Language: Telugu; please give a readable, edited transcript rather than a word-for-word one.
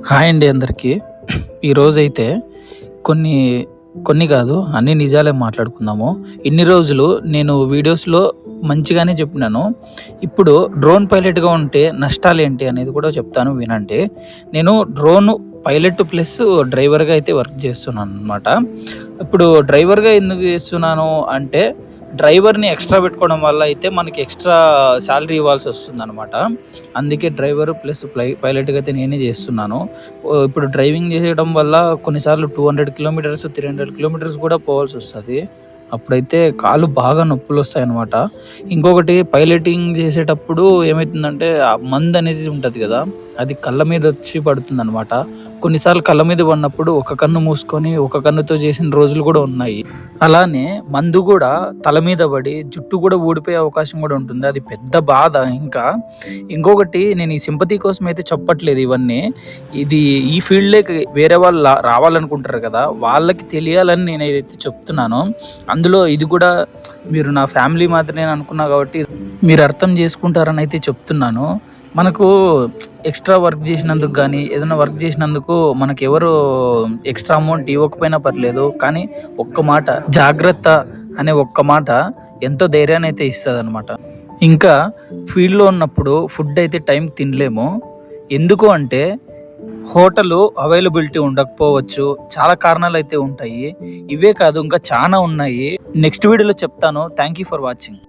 హాయ్ అండి అందరికీ. ఈరోజైతే కొన్ని కొన్ని కాదు అన్ని నిజాలే మాట్లాడుకుందాము. ఇన్ని రోజులు నేను వీడియోస్లో మంచిగానే చెప్పినాను. ఇప్పుడు డ్రోన్ పైలట్గా ఉంటే నష్టాలు ఏంటి అనేది కూడా చెప్తాను వినండి. నేను డ్రోన్ పైలట్ ప్లస్ డ్రైవర్గా అయితే వర్క్ చేస్తున్నాను అనమాట. ఇప్పుడు డ్రైవర్గా ఎందుకు చేస్తున్నాను అంటే డ్రైవర్ని ఎక్స్ట్రా పెట్టుకోవడం వల్ల అయితే మనకి ఎక్స్ట్రా శాలరీ ఇవ్వాల్సి వస్తుంది అనమాట. అందుకే డ్రైవర్ ప్లస్ పైలట్గా అయితే నేనే చేస్తున్నాను. ఇప్పుడు డ్రైవింగ్ చేయడం వల్ల కొన్నిసార్లు 200 కిలోమీటర్స్ 300 కిలోమీటర్స్ కూడా పోవాల్సి వస్తుంది. అప్పుడైతే కాళ్ళు బాగా నొప్పులు వస్తాయన్నమాట. ఇంకొకటి పైలటింగ్ చేసేటప్పుడు ఏమవుతుందంటే ఆ మందు అనేది ఉంటుంది కదా, అది కళ్ళ మీద వచ్చి పడుతుంది అనమాట. కొన్నిసార్లు కళ్ళ మీద పడినప్పుడు ఒక కన్ను మూసుకొని ఒక కన్నుతో చేసిన రోజులు కూడా ఉన్నాయి. అలానే మందు కూడా తల మీద పడి జుట్టు కూడా ఊడిపోయే అవకాశం కూడా ఉంటుంది. అది పెద్ద బాధ. ఇంకొకటి నేను ఈ సింపతి కోసం అయితే చెప్పట్లేదు ఇవన్నీ. ఇది ఈ ఫీల్డ్లోకి వేరే వాళ్ళు రావాలనుకుంటారు కదా, వాళ్ళకి తెలియాలని నేనైతే చెప్తున్నాను. అందులో ఇది కూడా మీరు నా ఫ్యామిలీ మాత్రమే అనుకున్నా కాబట్టి మీరు అర్థం చేసుకుంటారని అయితే చెప్తున్నాను. మనకు ఎక్స్ట్రా వర్క్ చేసినందుకు కానీ ఏదైనా వర్క్ చేసినందుకు మనకు ఎవరు ఎక్స్ట్రా అమౌంట్ ఇవ్వకపోయినా పర్లేదు, కానీ ఒక్క మాట జాగ్రత్త అనే ఒక్క మాట ఎంతో ధైర్యాన్ని అయితే ఇస్తుంది అనమాట. ఇంకా ఫీల్డ్లో ఉన్నప్పుడు ఫుడ్ అయితే టైంకి తినలేము. ఎందుకు అంటే హోటలు అవైలబిలిటీ ఉండకపోవచ్చు, చాలా కారణాలు అయితే ఉంటాయి. ఇవే కాదు ఇంకా చాలా ఉన్నాయి. నెక్స్ట్ వీడియోలో చెప్తాను. Thank you for watching.